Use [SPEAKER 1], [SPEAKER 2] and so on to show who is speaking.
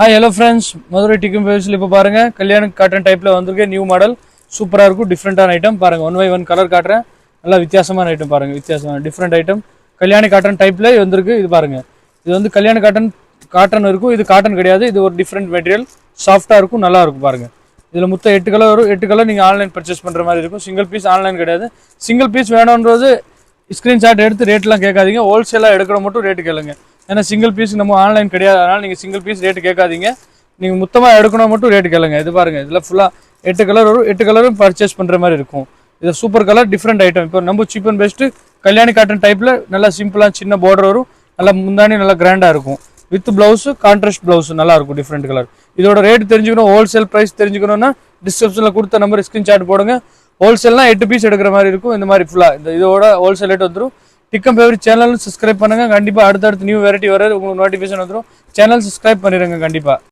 [SPEAKER 1] Hi hello friends, Madurai டிக்கும் பேஸில் இப்போ பாருங்கள் கல்யாண காட்டன் டைப்பில் வந்திருக்கேன். நியூ மாடல் சூப்பராக இருக்கும். டிஃப்ரெண்ட்டான ஐட்டம் பாருங்கள். 1 by 1 கலர் காட்டுறேன். நல்லா வித்தியாசமான ஐட்டம் பாருங்கள். வித்தியாசமான டிஃப்ரெண்ட் ஐட்டம் கல்யாண காட்டன் டைப்பில் வந்திருக்கு. இது பாருங்கள், இது வந்து கல்யாண காட்டன் இருக்கும். இது காட்டன் கிடையாது, இது ஒரு டிஃப்ரெண்ட் மெட்டீரியல். சாஃப்டாக இருக்கும், நல்லா இருக்கும் பாருங்கள். இதில் மொத்தம் 8 கலர் வரும். 8 கலர் நீங்கள் ஆன்லைன் பர்ச்சேஸ் பண்ணுற மாதிரி இருக்கும். சிங்கிள் பீஸ் ஆன்லைன் கிடையாது. சிங்கிள் பீஸ் வேணுன்றது ஸ்க்ரீன்ஷாட் எடுத்து ரேட்லாம் கேட்காதீங்க. ஹோல்சேலாக எடுக்கிற மட்டும் ரேட்டு கேளுங்க. ஏன்னா சிங்கிள் பீஸ் நம்ம ஆன்லைன் கிடையாது, அதனால் நீங்கள் சிங்கிள் பீஸ் ரேட்டு கேட்காதீங்க. நீங்கள் மொத்தமாக எடுக்கணும் மட்டும் ரேட்டு கேளுங்க. இது பாருங்கள், இதில் ஃபுல்லாக 8 கலர் வரும். 8 கலரும் பர்ச்சேஸ் பண்ணுற மாதிரி இருக்கும். இது சூப்பர் கலர், டிஃப்ரெண்ட் ஐட்டம். இப்போ நம்ம cheap and best Kalyani cotton டைப்பில் நல்லா சிம்பிளாக சின்ன பார்டர் வரும். நல்லா முந்தானி நல்லா கிராண்டாக இருக்கும். வித் ப்ளவுஸு கான்ட்ராஸ்ட் ப்ளவுஸ் நல்லா இருக்கும். Different colour. இதோட ரேட் தெரிஞ்சுக்கணும், ஹோல்சேல் ப்ரைஸ் தெரிஞ்சுக்கணும்னா டிஸ்கிரிப்ஷனில் கொடுத்த நம்பர் ஸ்க்ரீன்ஷாட் போடுங்க. ஹோல்சேல்னால் 8 பீஸ் எடுக்கிற மாதிரி இருக்கும். இந்த மாதிரி ஃபுல்லாக இதோட ஹோல்சேல் ரேட் வந்துடும். டிக்கம் ஃபேவரட் சேனல் சப்ஸ்கிரைப் பண்ணுங்க. கண்டிப்பாக அடுத்தடுத்து நியூ வெரைட்டி வர உங்களுக்கு நோட்டிஃபிகேஷன் வந்துடும். சேனல் சப்ஸ்கிரைப் பண்ணிடுங்க கண்டிப்பாக.